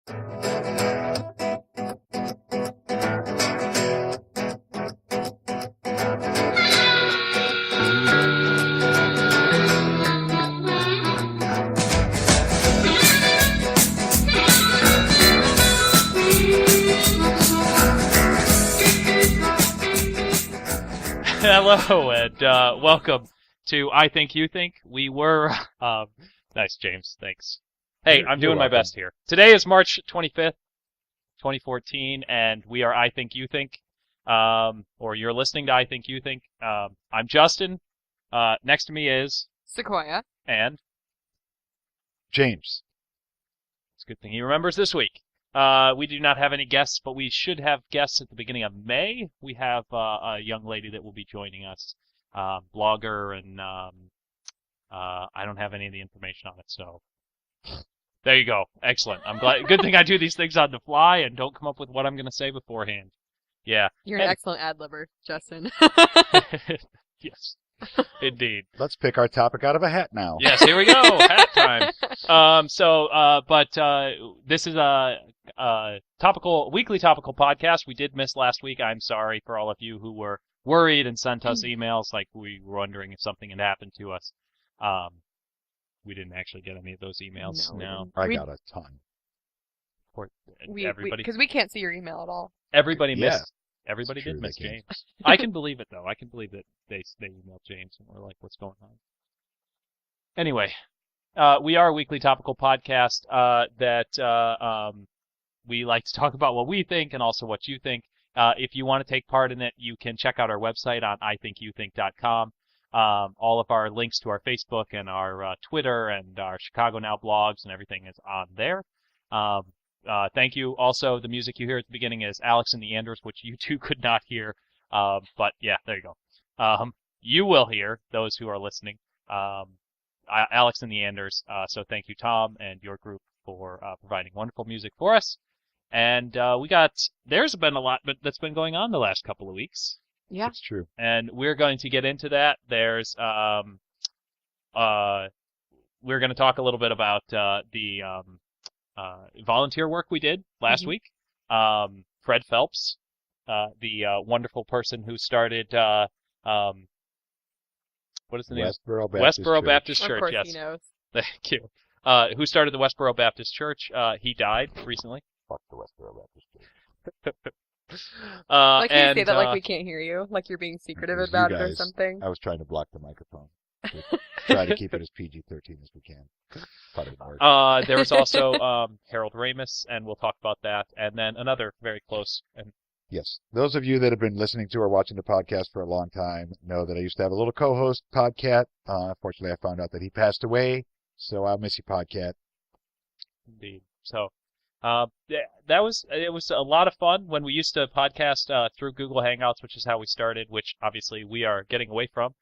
Hello, and welcome to I Think You Think. We were... nice, James. Thanks. Hey, I'm doing my best here. Today is March 25th, 2014, and we are I Think You Think. Or you're listening to I Think You Think. I'm Justin. Next to me is... Sequoia. And... James. It's a good thing he remembers this week. We do not have any guests, but we should have guests at the beginning of May. We have a young lady that will be joining us, blogger, and I don't have any of the information on it, so there you go. Excellent. I'm glad. Good thing I do these things on the fly and don't come up with what I'm going to say beforehand. Yeah. You're an excellent ad-libber, Justin. Yes. Indeed. Let's pick our topic out of a hat now. Yes, here we go. Hat time. But this is a weekly topical podcast. We did miss last week. I'm sorry for all of you who were worried and sent us emails like we were wondering if something had happened to us. We didn't actually get any of those emails. No. I got a ton. Everybody, because we can't see your email at all. Everybody missed. Everybody did miss James. I can believe it, though. I can believe that they emailed James and were like, what's going on? Anyway, we are a weekly topical podcast that we like to talk about what we think and also what you think. If you want to take part in it, you can check out our website on ithinkyoutthink.com. All of our links to our Facebook and our Twitter and our Chicago Now blogs and everything is on there. Thank you. Also, the music you hear at the beginning is Alex and the Anders, which you two could not hear. But yeah, there you go. You will hear, those who are listening, Alex and the Anders. So thank you, Tom, and your group for providing wonderful music for us. And there's been a lot that's been going on the last couple of weeks. Yeah. It's true. And we're going to get into that. There's, we're going to talk a little bit about the volunteer work we did last week. Fred Phelps, the wonderful person who started, what is the name? Westboro Baptist Church. Of course Yes. he knows. Thank you. Who started the Westboro Baptist Church. He died recently. Fuck the Westboro Baptist Church. Like you say that like we can't hear you, like you're being secretive about it or something. I was trying to block the microphone. Try to keep it as PG-13 as we can. Probably didn't work. There was also Harold Ramis, and we'll talk about that. And then another very close. And yes, those of you that have been listening to or watching the podcast for a long time know that I used to have a little co-host, Podcat. Unfortunately, I found out that he passed away, so I'll miss you, Podcat. Indeed. So it was a lot of fun when we used to podcast through Google Hangouts, which is how we started, which obviously we are getting away from.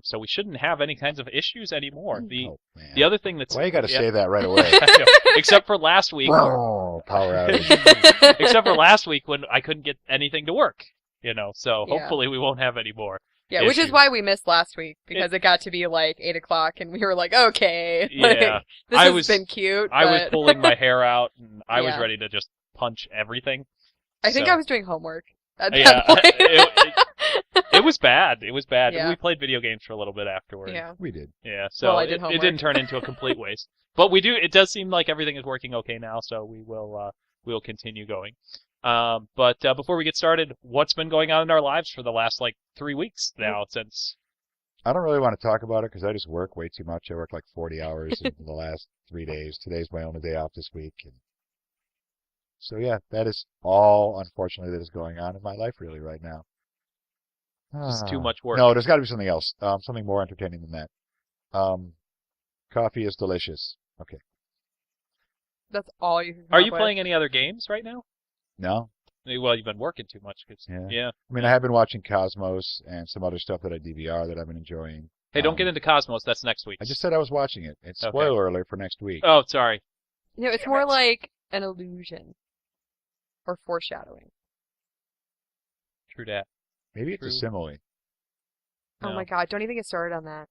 So we shouldn't have any kinds of issues anymore. The other thing that's... Why you got to say that right away? Except for last week. Oh, power outage. Except for last week when I couldn't get anything to work. So hopefully we won't have any more. Yeah, which is why we missed last week, because it got to be like 8 o'clock, and we were like, okay, yeah, this has been cute. I was pulling my hair out, and I was ready to just punch everything. I think I was doing homework at that point. It was bad. It was bad. Yeah. We played video games for a little bit afterward. Yeah, we did. Yeah, so I did it didn't turn into a complete waste. But we do. It does seem like everything is working okay now, so we will continue going. But before we get started, what's been going on in our lives for the last 3 weeks now since... I don't really want to talk about it because I just work way too much. I work like 40 hours in the last 3 days. Today's my only day off this week. And so yeah, that is all, unfortunately, that is going on in my life really right now. Just too much work. No, there's got to be something else. Something more entertaining than that. Coffee is delicious. Okay. That's all you can Are you playing any other games right now? No. Well, you've been working too much. Yeah. I mean, I have been watching Cosmos and some other stuff that I DVR that I've been enjoying. Hey, don't get into Cosmos. That's next week. I just said I was watching it. It's spoiler alert for next week. Oh, sorry. No, it's more like an illusion or foreshadowing. True that. Maybe it's a simile. Oh my god, don't even get started on that.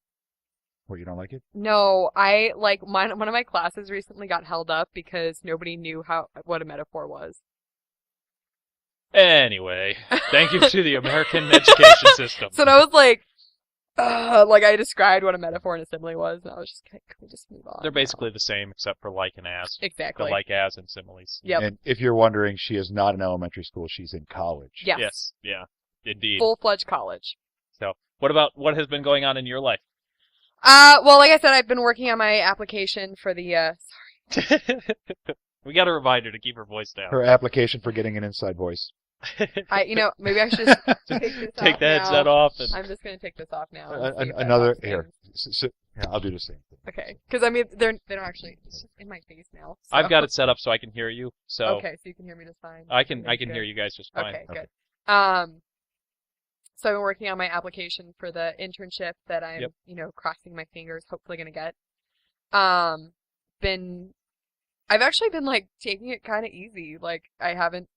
What, you don't like it? No, one of my classes recently got held up because nobody knew what a metaphor was. Anyway, thank you to the American education system. So I was like I described what a metaphor and a simile was, and I was just like, can we just move on? They're basically the same except for like and as. Exactly. The like as and similes. Yep. And if you're wondering, she is not in elementary school. She's in college. Yes. Yeah. Indeed. Full-fledged college. So, what has been going on in your life? Well, like I said, I've been working on my application for the, We got to remind her to keep her voice down. Her application for getting an inside voice. maybe I should just take the headset off. And... I'm just going to take this off now. Another, here, I'll do the same thing. Okay, because I mean, they don't actually, it's just in my face now. So. I've got it set up so I can hear you. So okay, so you can hear me just fine. I can hear you guys just fine. Okay, good. So I've been working on my application for the internship that I'm, crossing my fingers, hopefully going to get. I've actually been, like, taking it kind of easy. Like, I'm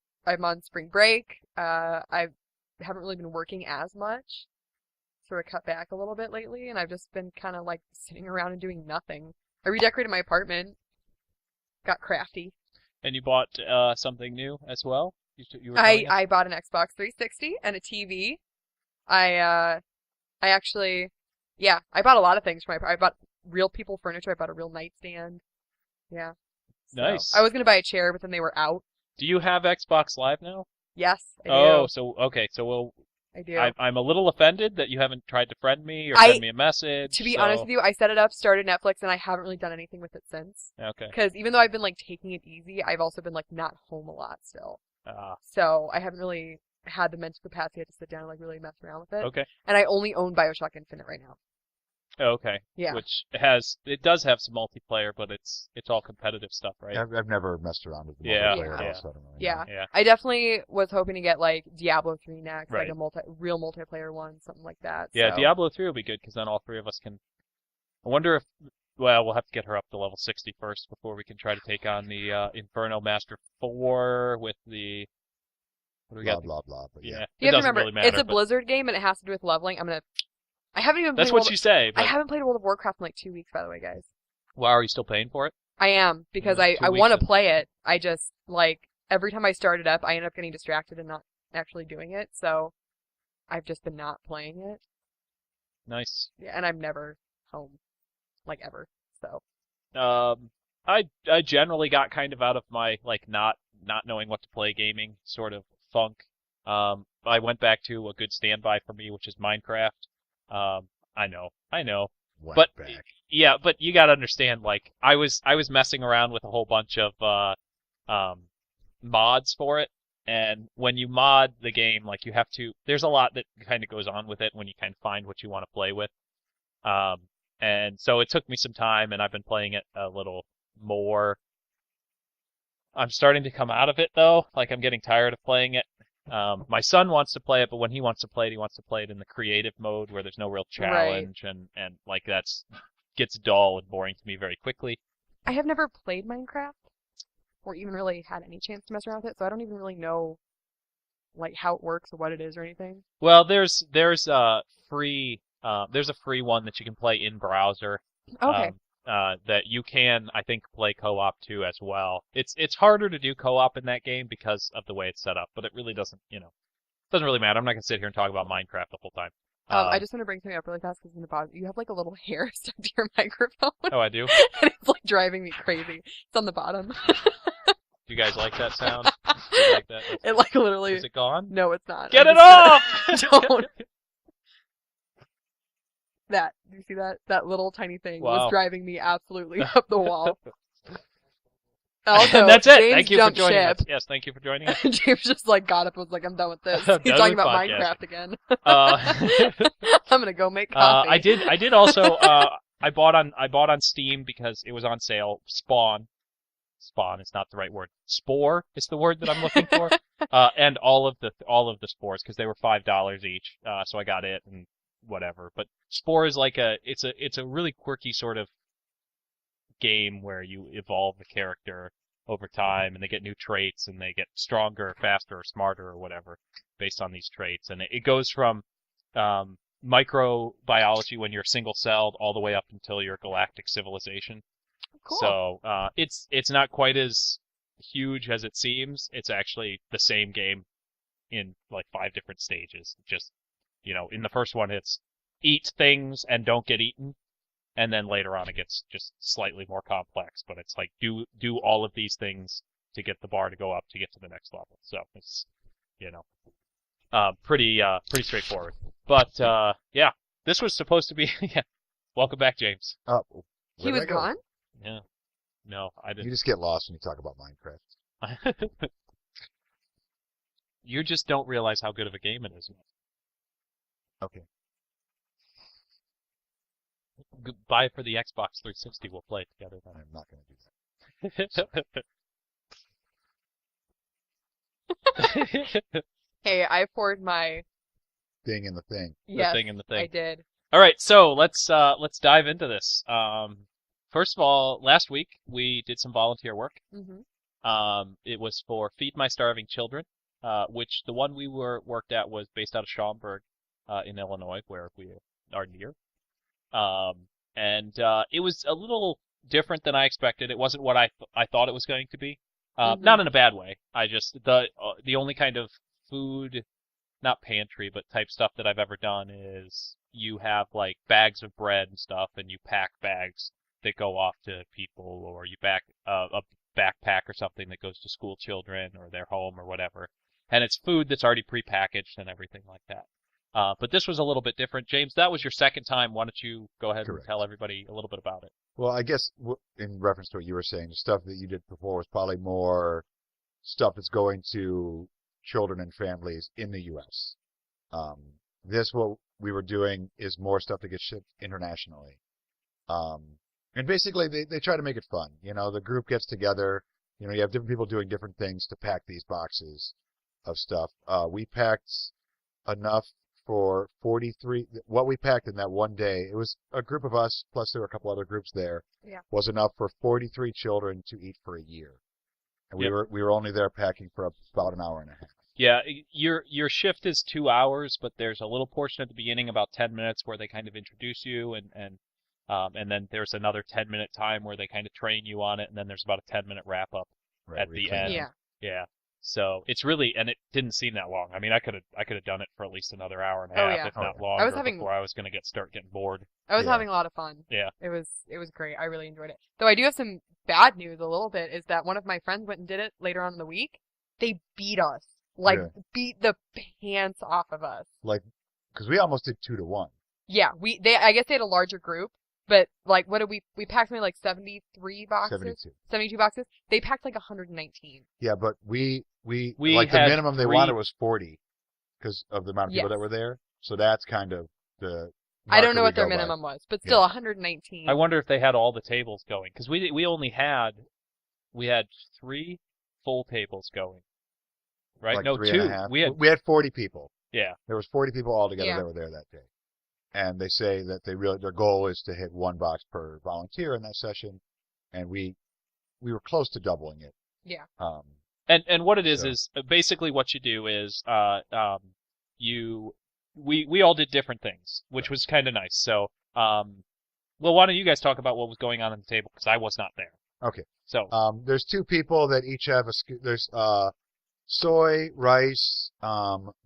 on spring break. I haven't really been working as much. Sort of cut back a little bit lately, and I've just been kind of, like, sitting around and doing nothing. I redecorated my apartment. Got crafty. And you bought something new as well? You were I bought an Xbox 360 and a TV. I actually, I bought a lot of things I bought real people furniture. I bought a real nightstand. Yeah. So, nice. I was going to buy a chair, but then they were out. Do you have Xbox Live now? Yes, I do. Oh, so I do. I'm a little offended that you haven't tried to friend me or send me a message. To be honest with you, I set it up, started Netflix, and I haven't really done anything with it since. Okay. Because even though I've been, like, taking it easy, I've also been, like, not home a lot still. So I haven't really had the mental capacity to sit down and, like, really mess around with it. Okay. And I only own BioShock Infinite right now. Okay. Yeah. Which does have some multiplayer, but it's all competitive stuff, right? I've never messed around with the Yeah. multiplayer. Yeah. So I don't really know. Yeah. I definitely was hoping to get, like, Diablo 3 next, Right. like a real multiplayer one, something like that. Yeah, so. Diablo 3 will be good because then all three of us can. I wonder if. Well, we'll have to get her up to level 60 first before we can try to take on the Inferno Master 4 with the. What do we Blah, got? blah, blah. But yeah. You have to doesn't remember, really matter, it's a but- Blizzard game and it has to do with leveling. I haven't even That's played what you say. I But haven't played World of Warcraft in like 2 weeks, by the way, guys. wow, are you still paying for it? I am, because Yeah, 2 I weeks want in. to play it. I just, like, every time I start it up, I end up getting distracted and not actually doing it, so I've just been not playing it. Nice. Yeah, and I'm never home, like, ever, so. I generally got kind of out of my like not knowing what to play gaming sort of funk. I went back to a good standby for me, which is Minecraft. I know. Went But back. yeah, but you gotta understand, like I was messing around with a whole bunch of mods for it, and when you mod the game, like you have to. There's a lot that kind of goes on with it when you kind of find what you want to play with. And so it took me some time, and I've been playing it a little more. I'm starting to come out of it though. Like I'm getting tired of playing it. My son wants to play it, but when he wants to play it, he wants to play it in the creative mode where there's no real challenge, and like gets dull and boring to me very quickly. I have never played Minecraft, or even really had any chance to mess around with it, so I don't even really know, like, how it works or what it is or anything. Well, there's a free one that you can play in browser. Okay. That you can, I think, play co-op too as well. It's harder to do co-op in that game because of the way it's set up, but it really doesn't really matter. I'm not gonna sit here and talk about Minecraft the whole time. I just want to bring something up really fast because in the bottom you have like a little hair stuck to your microphone. Oh, I do? And it's like driving me crazy. It's on the bottom. Do you guys like that sound? Do you like that? It like literally. Is it gone? No, it's not. Get I'm it just off! Don't. That. Do you see that? That little tiny thing Wow. was driving me absolutely up the wall. Also, And that's it. James Thank you for jumped joining ship. us. Yes, thank you for joining us. James just like got up and was like, I'm done with this. I'm He's done talking with about podcasting. Minecraft again. Uh, I'm gonna go make coffee. I did also. I bought on Steam because it was on sale. Spawn is not the right word. Spore is the word that I'm looking for. And all of the spores because they were $5 each. So I got it and whatever. But Spore is like it's a really quirky sort of game where you evolve the character over time and they get new traits and they get stronger, faster, or smarter or whatever based on these traits. And it goes from microbiology when you're single-celled all the way up until your galactic civilization. Cool. So it's not quite as huge as it seems. It's actually the same game in like 5 different stages. Just, in the first one it's eat things and don't get eaten, and then later on it gets just slightly more complex. But it's like do all of these things to get the bar to go up to get to the next level. So it's pretty straightforward. But yeah, this was supposed to be yeah. Welcome back, James. Oh, He was gone? Yeah. No, I You didn't. just get lost when you talk about Minecraft. You just don't realize how good of a game it is. Okay. Buy it for the Xbox 360. We'll play it together then. I'm not going to do that. Hey, I poured my... Thing in the thing. Yes, thing in the thing. I did. All right, so let's dive into this. First of all, last week we did some volunteer work. Mm-hmm. It was for Feed My Starving Children, which the one we worked at was based out of Schaumburg, in Illinois, where we are near. And it was a little different than I expected. It wasn't what I thought it was going to be. Not in a bad way. I just the only kind of food, not pantry, but type stuff that I've ever done is you have like bags of bread and stuff, and you pack bags that go off to people, or you back a backpack or something that goes to school children or their home or whatever. And it's food that's already prepackaged and everything like that. But this was a little bit different. James, that was your second time. Why don't you go ahead and tell everybody a little bit about it? Well, I guess in reference to what you were saying, the stuff that you did before was probably more stuff that's going to children and families in the U.S. This, what we were doing, is more stuff that gets shipped internationally. And basically, they try to make it fun. The group gets together. You have different people doing different things to pack these boxes of stuff. We packed enough for 43. What we packed in that one day, it was a group of us, plus there were a couple other groups there, was enough for 43 children to eat for a year. And we were only there packing for about an hour and a half. Yeah, your shift is 2 hours, but there's a little portion at the beginning, about 10 minutes, where they kind of introduce you, and then there's another 10-minute time where they kind of train you on it, and then there's about a 10-minute wrap up at the end. Yeah. So it's really, and it didn't seem that long. I mean, I could have done it for at least another hour and a half, if not longer, before I was going to start getting bored. I was having a lot of fun. Yeah. It was great. I really enjoyed it. Though I do have some bad news a little bit, is that one of my friends went and did it later on in the week. They beat us. Beat the pants off of us. Because we almost did 2 to 1. Yeah, I guess they had a larger group, but what did we packed something like 73 boxes? 72 boxes. They packed like 119. Yeah, but we like the minimum they wanted was 40 because of the amount of people that were there. So that's kind of the I don't know what their minimum was, but still 119. I wonder if they had all the tables going, because we only had 3 full tables going. Right? Like no, 2. We had 40 people. Yeah. There was 40 people altogether that were there that day. And they say that their goal is to hit 1 box per volunteer in that session, and we were close to doubling it. Yeah. And what it is basically what you do is we all did different things, which was kind of nice. So well, why don't you guys talk about what was going on the table, because I was not there. Okay. So there's 2 people that each have there's soy, rice,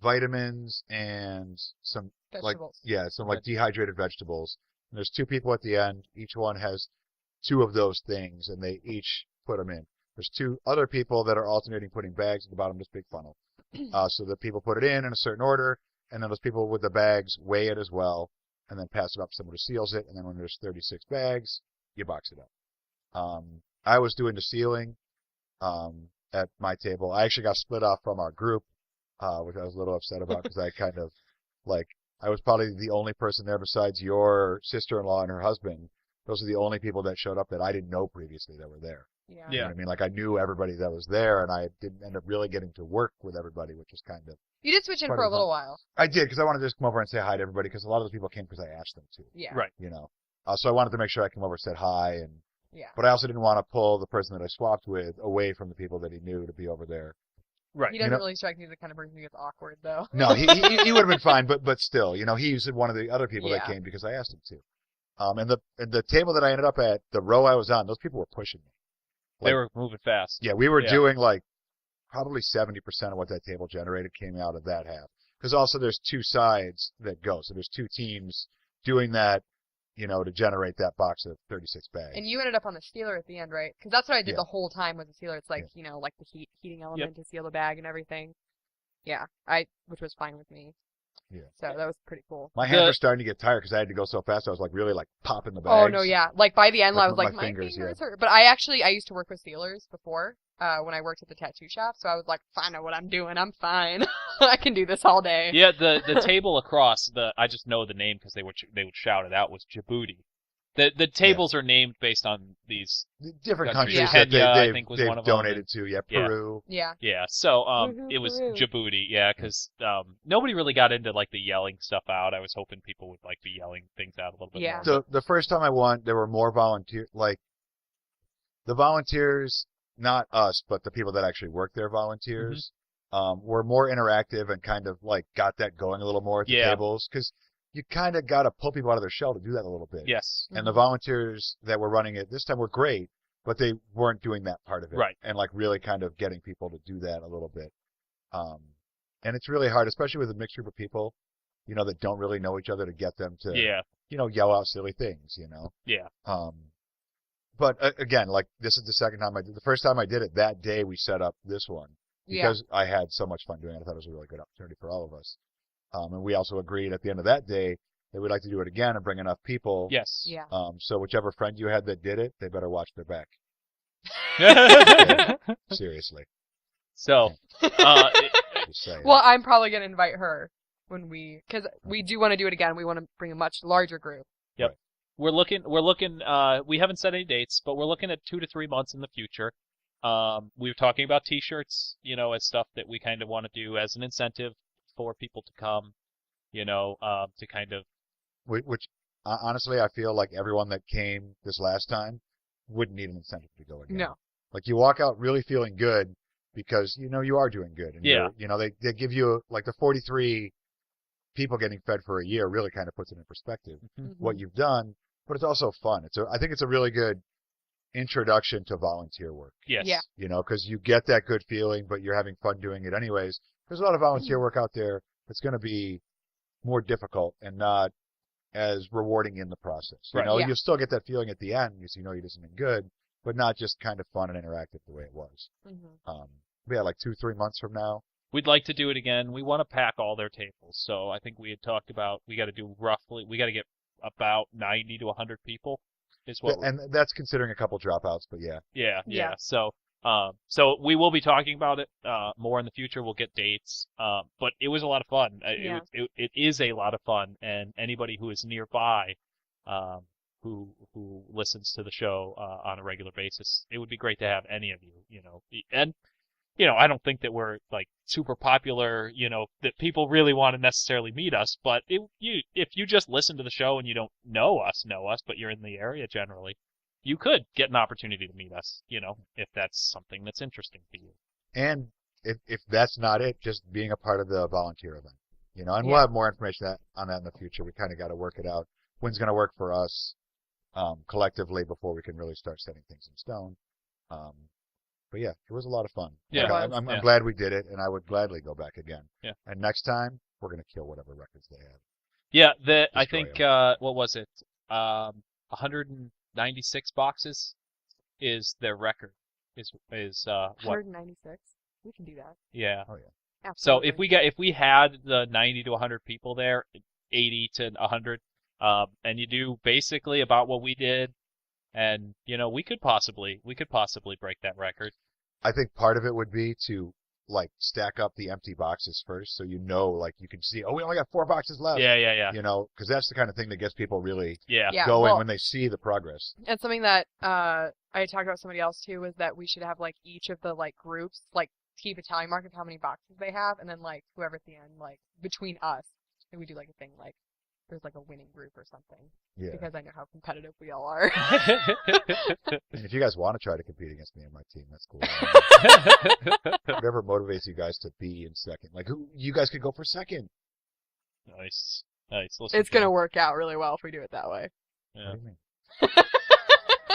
vitamins, and some vegetables. some dehydrated vegetables. And there's 2 people at the end. Each one has 2 of those things, and they each put them in. There's 2 other people that are alternating putting bags at the bottom of this big funnel. So the people put it in a certain order, and then those people with the bags weigh it as well, and then pass it up to someone who seals it. And then when there's 36 bags, you box it up. I was doing the sealing at my table. I actually got split off from our group, which I was a little upset about, because I kind of I was probably the only person there besides your sister-in-law and her husband. Those are the only people that showed up that I didn't know previously that were there. Yeah. You know what I mean? I knew everybody that was there, and I didn't end up really getting to work with everybody, which was kind of... You did switch in for a little while. I did, because I wanted to just come over and say hi to everybody, because a lot of those people came because I asked them to. Yeah. Right. So I wanted to make sure I came over and said hi, and yeah. But I also didn't want to pull the person that I swapped with away from the people that he knew to be over there. Right. He doesn't really strike me as the kind of person who gets awkward, though. No, he would have been fine, but still, he's one of the other people that Yeah. came because I asked him to. And the table that I ended up at, the row I was on, those people were pushing me. They were moving fast. Yeah, we were doing like probably 70% of what that table generated came out of that half. Because also there's two sides that go, so there's two teams doing that, to generate that box of 36 bags. And you ended up on the sealer at the end, right? Because that's what I did Yeah. the whole time was the sealer. It's like, like the heating element to seal the bag and everything. Yeah, which was fine with me. Yeah. So that was pretty cool. My hands were starting to get tired because I had to go so fast. I was like really like popping the bags. Oh no, yeah. Like by the end, Like I was with like, my my fingers, fingers hurt. But I used to work with sealers before when I worked at the tattoo shop. So I was like, I know what I'm doing. I'm fine. I can do this all day. Yeah, the table across I just know the name because they would shout it out was Djibouti. The tables are named based on these different countries. countries Kenya, that I think, was they've one of them. donated to. Yeah, Peru. Yeah. Yeah, so Woohoo, it was Peru. Djibouti, yeah, because nobody really got into like the yelling stuff out. I was hoping people would like be yelling things out a little bit Yeah. more. The first time I won, there were more volunteers. Like the volunteers, not us, but the people that actually work there, volunteers, were more interactive and kind of like got that going a little more at the tables because you kind of got to pull people out of their shell to do that a little bit. Yes. And the volunteers that were running it this time were great, but they weren't doing that part of it. Right. And like really kind of getting people to do that a little bit. And it's really hard, especially with a mixed group of people, that don't really know each other to get them to, yell out silly things, Yeah. But again, like this is the second time the first time I did it, that day we set up this one because I had so much fun doing it. I thought it was a really good opportunity for all of us. And we also agreed at the end of that day that we'd like to do it again and bring enough people. Yes. Yeah. So whichever friend you had that did it, they better watch their back. Seriously. So, Just saying. Well, I'm probably gonna invite her because we do want to do it again. We want to bring a much larger group. Yep. Right. We're looking, we haven't set any dates, but we're looking at 2 to 3 months in the future. We were talking about t-shirts, as stuff that we kind of want to do as an incentive for people to come, to kind of. Which honestly, I feel like everyone that came this last time wouldn't need an incentive to go again. No. Like you walk out really feeling good because you are doing good, and they give you like the 43 people getting fed for a year really kind of puts it in perspective what you've done, but it's also fun. I think it's a really good introduction to volunteer work. Yes. Yeah. Because you get that good feeling, but you're having fun doing it anyways. There's a lot of volunteer work out there that's going to be more difficult and not as rewarding in the process. Right. You'll still get that feeling at the end because you did something good, but not just kind of fun and interactive the way it was. But yeah, like 2-3 months from now. We'd like to do it again. We want to pack all their tables. So I think we had talked about we got to get about 90 to 100 people is what And that's considering a couple dropouts, but yeah. Yeah. So we will be talking about it more in the future. We'll get dates. But it was a lot of fun. It is a lot of fun, and anybody who is nearby, who listens to the show on a regular basis, it would be great to have any of you. And I don't think that we're like super popular. That people really want to necessarily meet us. But if you just listen to the show and you don't know us, but you're in the area generally, you could get an opportunity to meet us, if that's something that's interesting to you. And if that's not it, just being a part of the volunteer event, and we'll have more information on that in the future. We kind of got to work it out. When's going to work for us collectively before we can really start setting things in stone. But yeah, it was a lot of fun. Yeah, I'm glad we did it, and I would gladly go back again. Yeah. And next time, we're going to kill whatever records they have. Yeah, I think, what was it? 196 boxes is their record. Is what? 196. We can do that. Yeah. Oh yeah. Absolutely. So if we had the 90 to 100 people there, 80 to 100, and you do basically about what we did, and we could possibly break that record. I think part of it would be to like stack up the empty boxes first, so like you can see, we only got 4 boxes left. Yeah. Because that's the kind of thing that gets people really Yeah, going well, when they see the progress. and something that I talked about with somebody else too was that we should have like each of the like groups like keep a tally mark of how many boxes they have, and then like whoever at the end like between us, and we do like a thing like there's like a winning group or something. Yeah. Because I know how competitive we all are. And if you guys want to try to compete against me and my team, that's cool. Whatever motivates you guys to be in second. Like, who you guys could go for second. Nice. Listen, It's going to work out really well if we do it that way. Yeah. What do you mean?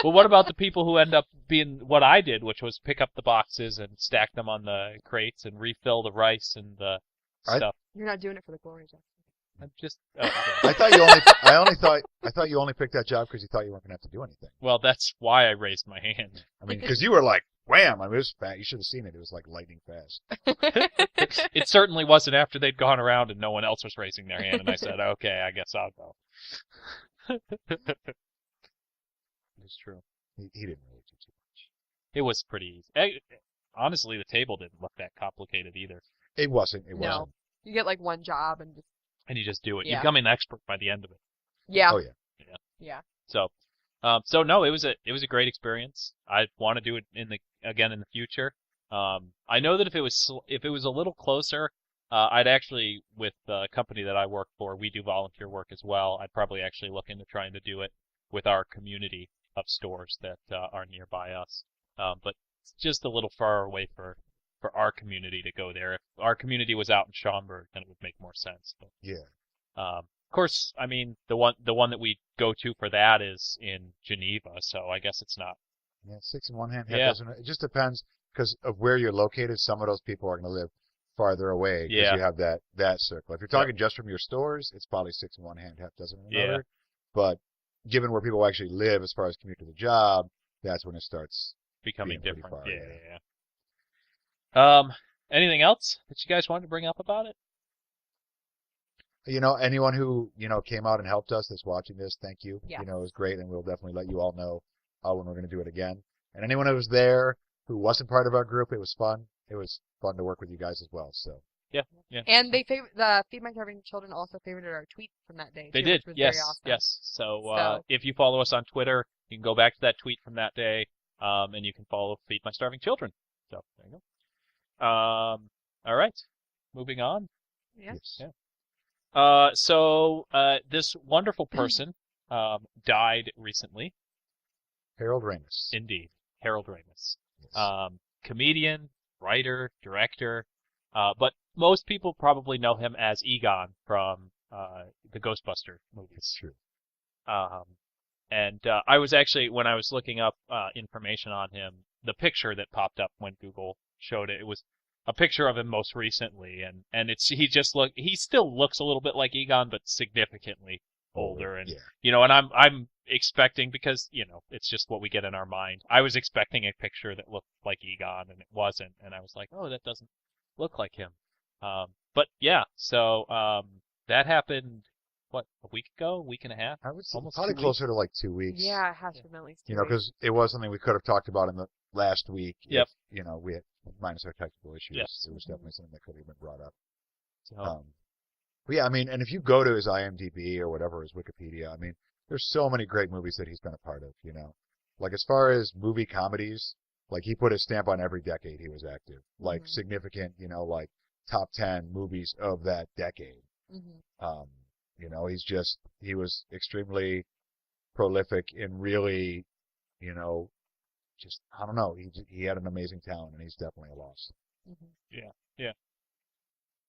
Well, what about the people who end up being what I did, which was pick up the boxes and stack them on the crates and refill the rice and the stuff? You're not doing it for the glory, Justin. I'm just. I thought you only picked that job because you thought you weren't going to have to do anything. Well, that's why I raised my hand. I mean, because you were like, wham! I mean, it was fast. You should have seen it. It was like lightning fast. It certainly wasn't after they'd gone around and no one else was raising their hand, and I said, "Okay, I guess I'll go." It's true. He didn't really do too much. It was pretty easy. Honestly, the table didn't look that complicated either. It wasn't. No. You get like one job and just. And you just do it. Yeah. You become an expert by the end of it. Yeah. Oh yeah. Yeah. So no, it was a great experience. I want to do it again in the future. I know that if it was a little closer, I'd actually, with the company that I work for, we do volunteer work as well. I'd probably actually look into trying to do it with our community of stores that are nearby us. But it's just a little far away for our community to go there. If our community was out in Schaumburg, then it would make more sense. But, Yeah. of course, I mean the one that we go to for that is in Geneva, so I guess it's not. Yeah, six in one hand, half Yeah. dozen. It just depends because of where you're located. Some of those people are going to live farther away because Yeah. you have that circle. If you're talking just from your stores, it's probably six in one hand, half dozen in another. Yeah. But given where people actually live, as far as commute to the job, that's when it starts Becoming being pretty different. far, Yeah. Anything else that you guys wanted to bring up about it? You know, anyone who, came out and helped us that's watching this, thank you. Yeah. It was great, and we'll definitely let you all know when we're going to do it again. And anyone who was there who wasn't part of our group, it was fun. It was fun to work with you guys as well. So Yeah. And the Feed My Starving Children also favorited our tweet from that day. They too, did. Which was Yes. very awesome. Yes. So, So- if you follow us on Twitter, you can go back to that tweet from that day, and you can follow Feed My Starving Children. So there you go. All right. Moving on. Yeah. yes. Yeah. So this wonderful person died recently. Harold Ramis. Indeed, Harold Ramis. Yes. Comedian, writer, director, but most people probably know him as Egon from the Ghostbuster movies. It's true. And I was actually, when I was looking up information on him, the picture that popped up when Google showed it, it was a picture of him most recently, and he still looks a little bit like Egon, but significantly older, and Yeah. and I'm expecting, because it's just what we get in our mind. I was expecting a picture that looked like Egon, and it wasn't, and I was like, oh, that doesn't look like him. But yeah, so that happened, what, a week ago, week and a half? I would say Almost probably 2 closer to like 2 weeks. Yeah, it has been at least 2 You know, weeks. because it was something we could have talked about in the last week. Yep. If, we had, minus our technical issues. Yes. It was definitely something that could have been brought up. So, But yeah, I mean, and if you go to his IMDb or whatever, his Wikipedia, I mean, there's so many great movies that he's been a part of, Like, as far as movie comedies, like, he put his stamp on every decade he was active. Like, Mhm. significant, like, top 10 movies of that decade. Mhm. He was extremely prolific and really, I don't know, he had an amazing talent, and he's definitely a loss. Mhm.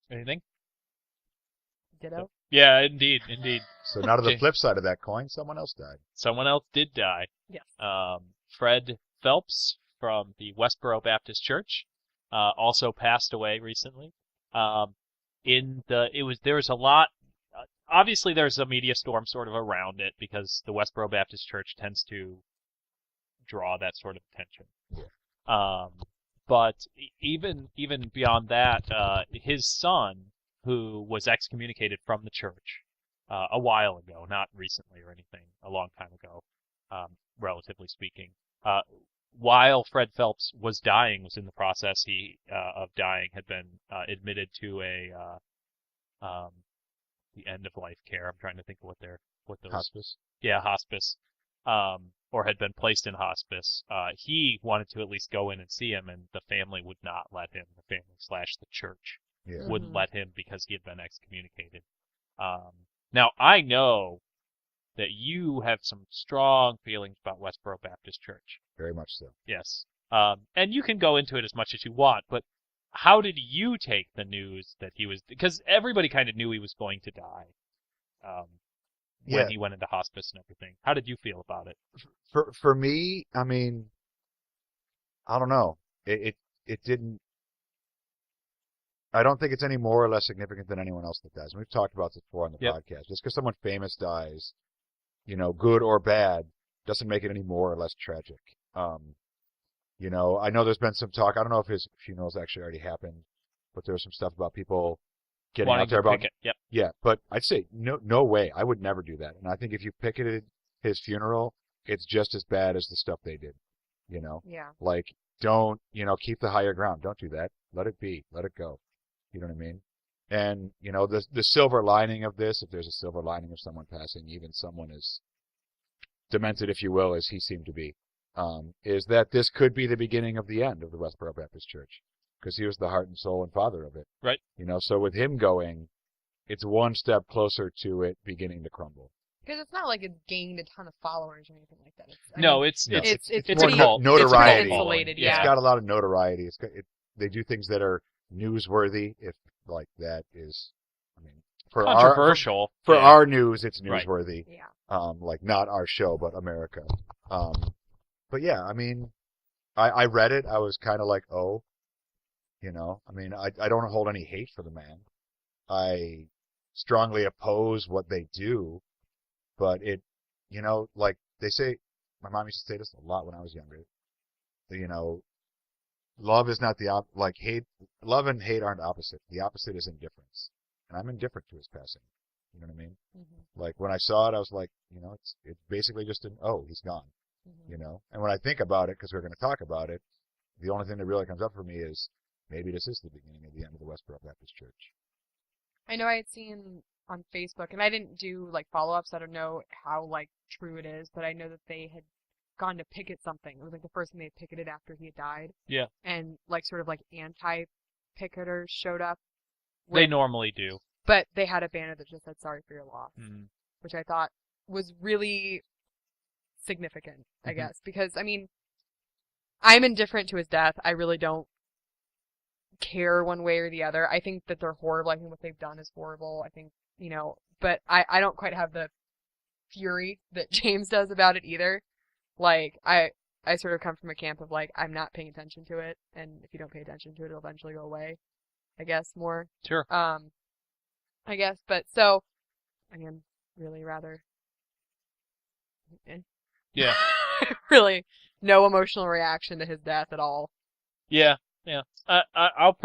anything? Ditto. Yeah, indeed. So now to the Okay. flip side of that coin, someone else died. Someone else did die. Yes. Fred Phelps from the Westboro Baptist Church also passed away recently. There was a lot. Obviously, there's a media storm sort of around it because the Westboro Baptist Church tends to draw that sort of attention. But even beyond that, his son, who was excommunicated from the church a while ago, not recently or anything, a long time ago, relatively speaking, while Fred Phelps was in the process of dying, had been admitted to the end of life care. I'm trying to think of what those Hospice. Yeah, hospice, or had been placed in hospice. He wanted to at least go in and see him, and the family would not let him. The family / the church Yeah. wouldn't Mhm. let him because he had been excommunicated. Now, I know that you have some strong feelings about Westboro Baptist Church. Very much so. Yes. And you can go into it as much as you want, but how did you take the news that he was, because everybody kind of knew he was going to die when he went into hospice and everything. How did you feel about it? For me, I mean, I don't know. It didn't. I don't think it's any more or less significant than anyone else that dies. And we've talked about this before on the podcast. Just because someone famous dies, good or bad, doesn't make it any more or less tragic. I know there's been some talk. I don't know if his funeral's actually already happened, but there was some stuff about people getting Wanting out there to about picket. Yep. Yeah, but I'd say no way. I would never do that. And I think if you picketed his funeral, it's just as bad as the stuff they did. Yeah. Like, don't, keep the higher ground. Don't do that. Let it be. Let it go. You know what I mean? And, the silver lining of this, if there's a silver lining of someone passing, even someone as demented, if you will, as he seemed to be, is that this could be the beginning of the end of the Westboro Baptist Church, because he was the heart and soul and father of it. Right. So with him going, it's one step closer to it beginning to crumble. Because it's not like it's gained a ton of followers or anything like that. It's more a cult. notoriety. It's insulated, yeah. It's got a lot of notoriety. They do things that are newsworthy, if like that is, for controversial. Our news, it's newsworthy. Right. Yeah. Like not our show, but America. But yeah, I read it. I was kind of like, oh, I don't hold any hate for the man. I strongly oppose what they do, but it, like they say, my mom used to say this a lot when I was younger. Love is not hate. Love and hate aren't opposite. The opposite is indifference, and I'm indifferent to his passing. You know what I mean? Mm-hmm. Like when I saw it, I was like, it's basically just he's gone. Mm-hmm. And when I think about it, because we're going to talk about it, the only thing that really comes up for me is maybe this is the beginning of the end of the Westboro Baptist Church. I know I had seen on Facebook, and I didn't do follow-ups. I don't know how true it is, but I know that they had gone to picket something. It was the first thing they picketed after he had died. Yeah. And sort of anti-picketers showed up. They normally do. But they had a banner that just said "Sorry for your loss," which I thought was really significant, I guess, because I'm indifferent to his death. I really don't care one way or the other. I think that they're horrible. I think what they've done is horrible. I think, but I don't quite have the fury that James does about it either. I sort of come from a camp of I'm not paying attention to it, and if you don't pay attention to it, it'll eventually go away, I guess, more. Sure. I guess, but so, again, really rather. Yeah. Really, no emotional reaction to his death at all. Yeah. Yeah. I'll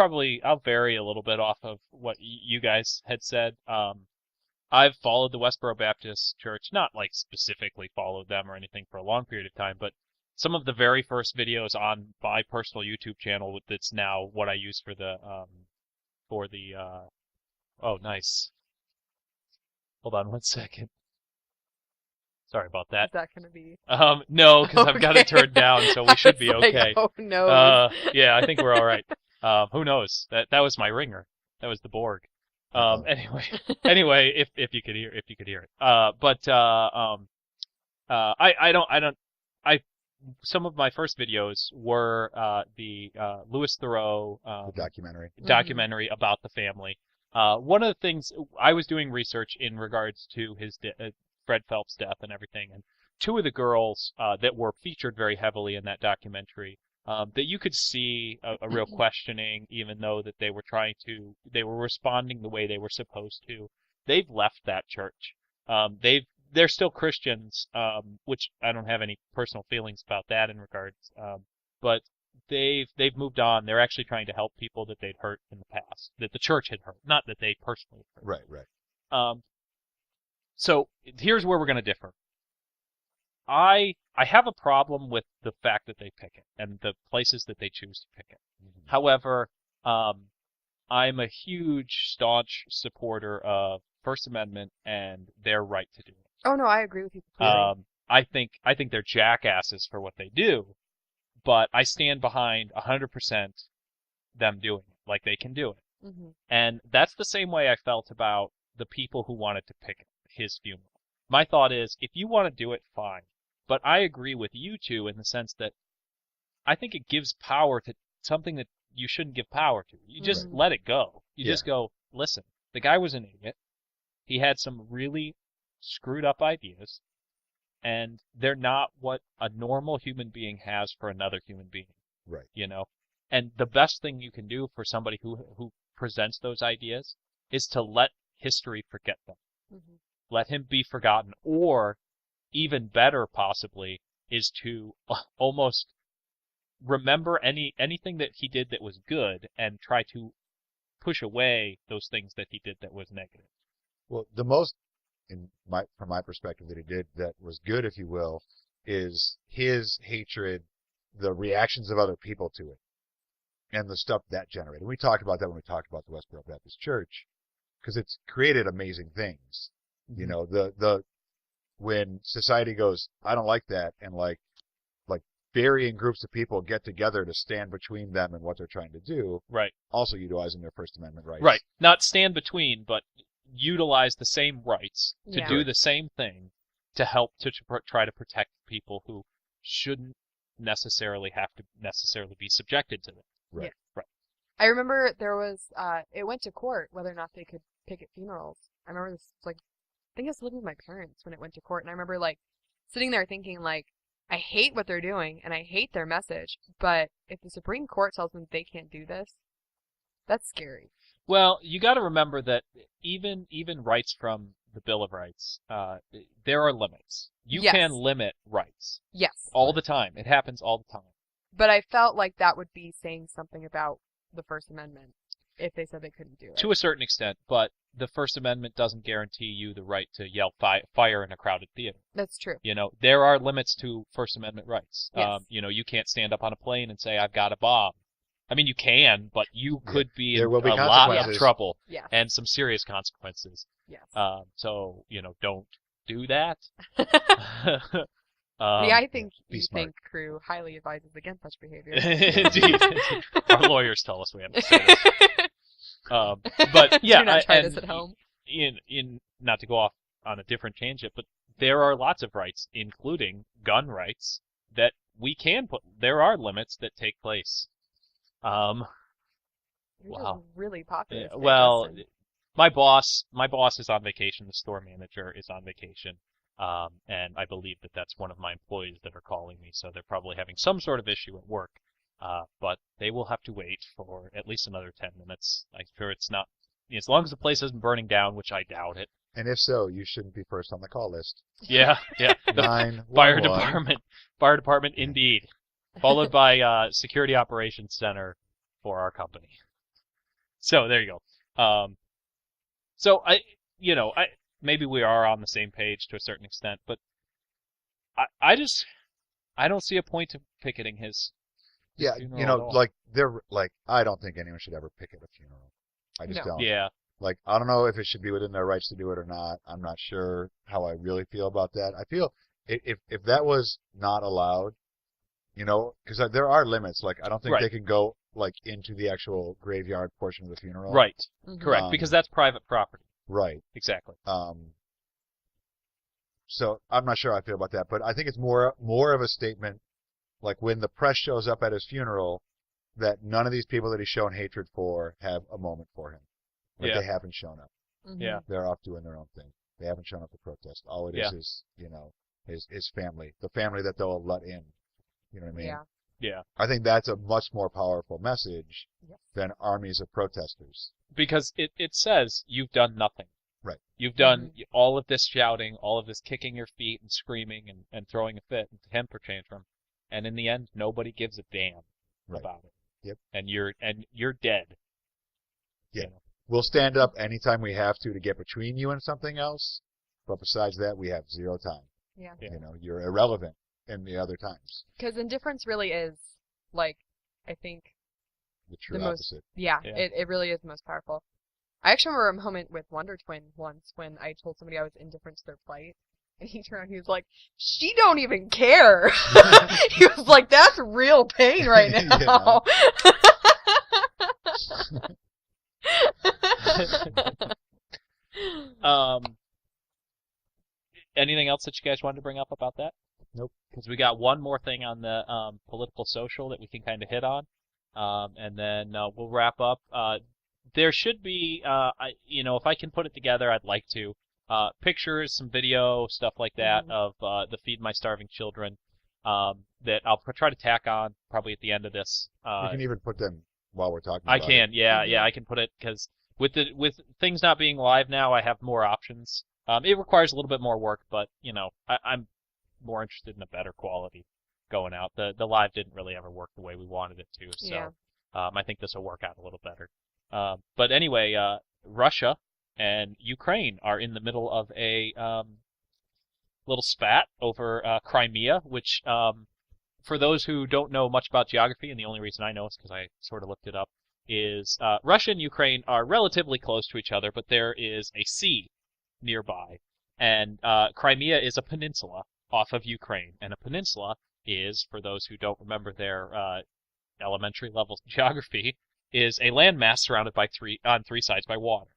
vary a little bit off of what you guys had said. I've followed the Westboro Baptist Church, not specifically followed them or anything for a long period of time, but some of the very first videos on my personal YouTube channel that's now what I use for the oh, nice. Hold on 1 second. Sorry about that. Is that going to be? No, because I've got it turned down, so we should be okay. Oh no. Yeah, I think we're all right. Who knows? That was my ringer. That was the Borg. Anyway, if you could hear it. Some of my first videos were the Louis Theroux the documentary about the family. One of the things I was doing research in regards to his Fred Phelps' death and everything, and two of the girls that were featured very heavily in that documentary, that you could see a real questioning, even though that they were responding the way they were supposed to. They've left that church. They're still Christians, which I don't have any personal feelings about that in regards, but they've moved on. They're actually trying to help people that they'd hurt in the past, that the church had hurt, not that they personally hurt. Right. So here's where we're going to differ. I have a problem with the fact that they picket and the places that they choose to picket. Mm-hmm. However, I'm a huge, staunch supporter of First Amendment and their right to do it. Oh no, I agree with you completely. I think they're jackasses for what they do, but I stand behind 100% them doing it, they can do it. Mm-hmm. And that's the same way I felt about the people who wanted to picket. his funeral. My thought is, if you want to do it, fine. But I agree with you two in the sense that I think it gives power to something that you shouldn't give power to. You just Right. let it go. You Yeah. just go, listen, the guy was an idiot. He had some really screwed up ideas, and they're not what a normal human being has for another human being, Right. you know? And the best thing you can do for somebody who presents those ideas is to let history forget them. Mhm. Let him be forgotten, or even better possibly is to almost remember anything that he did that was good and try to push away those things that he did that was negative. Well, the most, from my perspective, that he did that was good, if you will, is his hatred, the reactions of other people to it, and the stuff that generated. We talked about that when we talked about the Westboro Baptist Church, because it's created amazing things. You know, when society goes, I don't like that, and like varying groups of people get together to stand between them and what they're trying to do, Right. also utilizing their First Amendment rights. Right. Not stand between, but utilize the same rights to Yeah. do the same thing to help to try to protect people who shouldn't necessarily have to necessarily be subjected to them. Right. Yeah. Right. I remember there was, it went to court whether or not they could picket funerals. I remember this, like, I think I was living with my parents when it went to court, and I remember, like, sitting there thinking, like, I hate what they're doing, and I hate their message, but if the Supreme Court tells them they can't do this, that's scary. Well, you got to remember that even rights from the Bill of Rights, there are limits. You Yes. can limit rights Yes. all the time. It happens all the time. But I felt like that would be saying something about the First Amendment if they said they couldn't do it. To a certain extent, but the First Amendment doesn't guarantee you the right to yell fire in a crowded theater. That's true. You know, there are limits to First Amendment rights. Yes. You know, you can't stand up on a plane and say, I've got a bomb. I mean, you can, but you could be There in will be a lot of consequences. trouble Yes. and some serious consequences. Yes. So, you know, don't do that. The I Think be You smart. Think crew highly advises against such behavior. Indeed. Our lawyers tell us we have to say this. But yeah, Do not try and this at home. in not to go off on a different tangent, but there are lots of rights, including gun rights, that we can put. There are limits that take place. You're Wow. just really popular. today, Well, Justin. my boss is on vacation. The store manager is on vacation. And I believe that that's one of my employees that are calling me, so they're probably having some sort of issue at work. But they will have to wait for at least another 10 minutes. I'm sure it's not, as long as the place isn't burning down, which I doubt it. And if so, you shouldn't be first on the call list. Yeah, yeah. The 911. fire department, indeed. Followed by security operations center for our company. So there you go. So maybe we are on the same page to a certain extent, but I don't see a point to picketing his Yeah, funeral you at know, all. I don't think anyone should ever picket a funeral. I just No. don't. Yeah, Like, I don't know if it should be within their rights to do it or not. I'm not sure how I really feel about that. I feel if that was not allowed, you know, because there are limits. Like, I don't think Right. they can go like into the actual graveyard portion of the funeral. right, Mhm. correct, because that's private property. Right. Exactly. So I'm not sure how I feel about that, but I think it's more of a statement, like when the press shows up at his funeral, that none of these people that he's shown hatred for have a moment for him. Like Yeah. they haven't shown up. Mhm. Yeah. They're off doing their own thing. They haven't shown up to protest. All it Yeah. is, you know, his family, the family that they'll let in. You know what I mean? Yeah. Yeah, I think that's a much more powerful message Yes. than armies of protesters. because it says you've done nothing. Right. You've done all of this shouting, all of this kicking your feet and screaming and throwing a fit and temper tantrum, and in the end, nobody gives a damn Right. about it. Yep. And you're dead. Yeah. You know? We'll stand up anytime we have to get between you and something else, but besides that, we have zero time. Yeah. Yeah. You know, you're irrelevant in the other times. Because indifference really is, like, I think, The true the most, opposite. yeah, Yeah. it really is the most powerful. I actually remember a moment with Wonder Twin once when I told somebody I was indifferent to their plight, and he turned around and he was like, "She don't even care." He was like, "That's real pain right now." anything else that you guys wanted to bring up about that? Nope. Because we got one more thing on the political social that we can kind of hit on, and then we'll wrap up. There should be, if I can put it together, I'd like to. Pictures, some video, stuff like that of the Feed My Starving Children that I'll try to tack on probably at the end of this. You can even put them while we're talking about I can, it. yeah, I can put it because with things not being live now, I have more options. It requires a little bit more work, but I'm more interested in a better quality going out. The live didn't really ever work the way we wanted it to, so I think this will work out a little better. But anyway, Russia and Ukraine are in the middle of a little spat over Crimea, which, for those who don't know much about geography, and the only reason I know is because I sort of looked it up, is Russia and Ukraine are relatively close to each other, but there is a sea nearby. And Crimea is a peninsula off of Ukraine. And a peninsula is, for those who don't remember their elementary level geography, is a landmass surrounded by on three sides by water.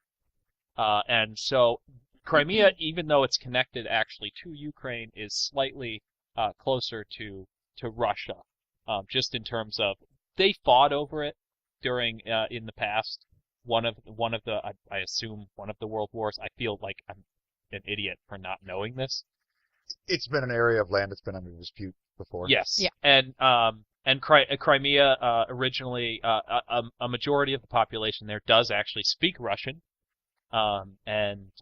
And so Crimea, even though it's connected actually to Ukraine, is slightly closer to Russia, just in terms of they fought over it during in the past one of the I assume one of the world wars. I feel like I'm an idiot for not knowing this. It's been an area of land that's been under dispute before. Yes. Yeah. And Crimea originally a majority of the population there does actually speak Russian. And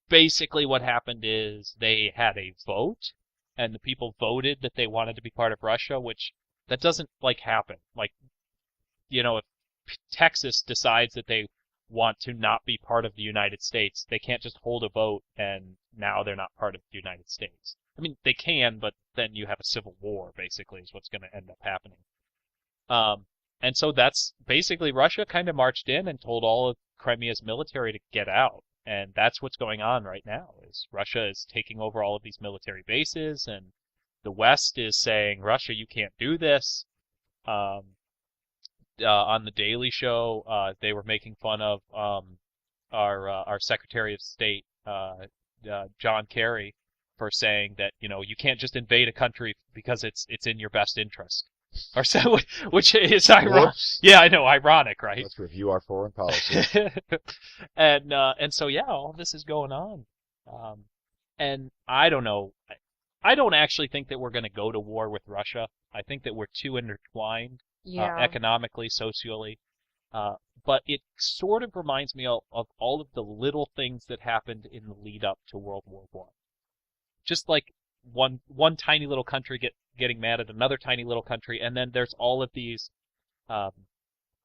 basically what happened is they had a vote, and the people voted that they wanted to be part of Russia, which that doesn't happen. If Texas decides that they want to not be part of the United States, they can't just hold a vote and now they're not part of the United States. I mean, they can, but then you have a civil war, basically, is what's going to end up happening. And so that's basically Russia kind of marched in and told all of Crimea's military to get out. And that's what's going on right now, is Russia is taking over all of these military bases, and the West is saying, Russia, you can't do this. On the Daily Show, they were making fun of our Secretary of State, John Kerry, for saying that you can't just invade a country because it's in your best interest, or so, which is ironic. Yeah, I know, ironic, right? Let's review our foreign policy. and so all this is going on, and I don't know. I don't actually think that we're going to go to war with Russia. I think that we're too intertwined. Economically, socially, but it sort of reminds me of all of the little things that happened in the lead up to World War I. Just like one tiny little country getting mad at another tiny little country, and then there's all of these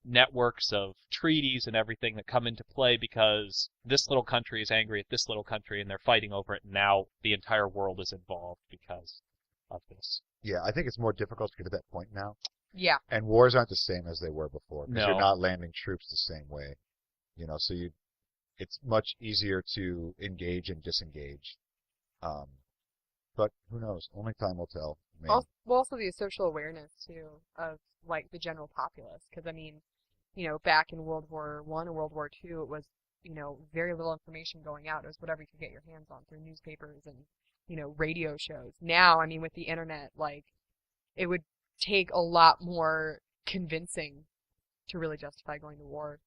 networks of treaties and everything that come into play because this little country is angry at this little country and they're fighting over it, and now the entire world is involved because of this. Yeah, I think it's more difficult to get to that point now. Yeah. And wars aren't the same as they were before, because No. you're not landing troops the same way. So it's much easier to engage and disengage. But who knows? Only time will tell. I mean, Also the social awareness too of the general populace, because back in World War I and World War II, it was very little information going out. It was whatever you could get your hands on through newspapers and radio shows. Now, with the internet, it would take a lot more convincing to really justify going to war.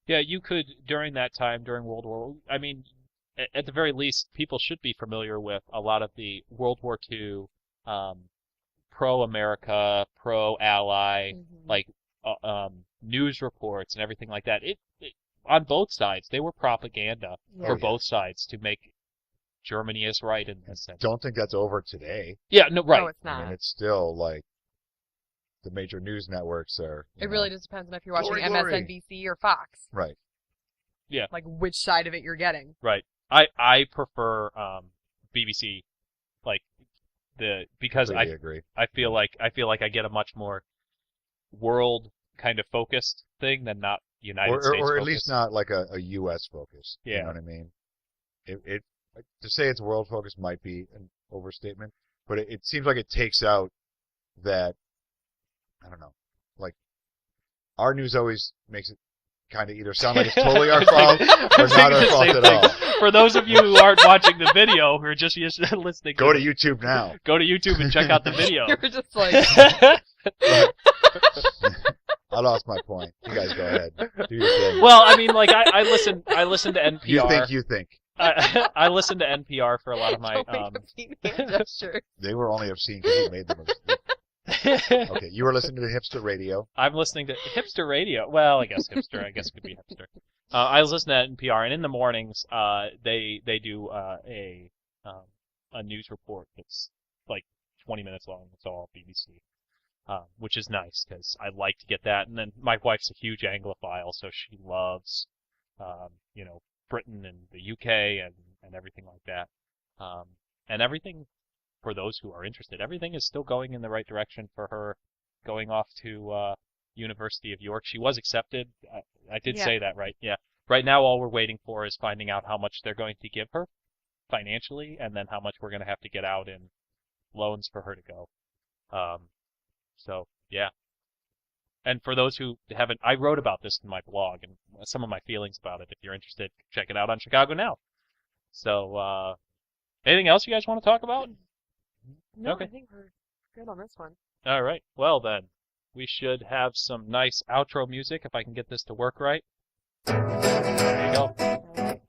Yeah, you could, during that time, during World War, at the very least, people should be familiar with a lot of the World War II pro-America, pro-ally, news reports and everything like that. It on both sides, they were propaganda for both sides to make Germany is right in this sense. Don't think that's over today. Yeah, no, right. No, it's not. It's still the major news networks are. It really just depends on if you're watching Glory. MSNBC or Fox. Right. Yeah. Which side of it you're getting. Right. I prefer BBC, because I agree. I feel like I get a much more world kind of focused thing than not United States or at focused. least not a U.S. focus. Yeah. You know what I mean? It to say it's world focused might be an overstatement, but it seems like it takes out that, I don't know, our news always makes it kind of either sound like it's totally our fault or not our fault at all. For those of you who aren't watching the video, who are just listening, Go to YouTube now. Go to YouTube and check out the video. You were just like, I lost my point. You guys go ahead. Do your thing. well, I mean, like I listen to NPR. You think. I listen to NPR for a lot of my. don't make obscene hand gesture. They were only obscene because you made them obscene. Okay, you were listening to hipster radio. I'm listening to hipster radio. Well, I guess hipster. I guess could be hipster. I was listening to NPR, and in the mornings, they do a news report that's like 20 minutes long. It's all BBC, which is nice because I like to get that. And then my wife's a huge Anglophile, so she loves, Britain and the UK and everything like that. And everything, for those who are interested, everything is still going in the right direction for her, going off to University of York. She was accepted. I did say that, right? Yeah. Right now, all we're waiting for is finding out how much they're going to give her financially, and then how much we're going to have to get out in loans for her to go. So, yeah. And for those who haven't, I wrote about this in my blog and some of my feelings about it. If you're interested, check it out on Chicago Now. So, anything else you guys want to talk about? No, Okay. I think we're good on this one. All right. Well, then, we should have some nice outro music if I can get this to work right. There you go. All right.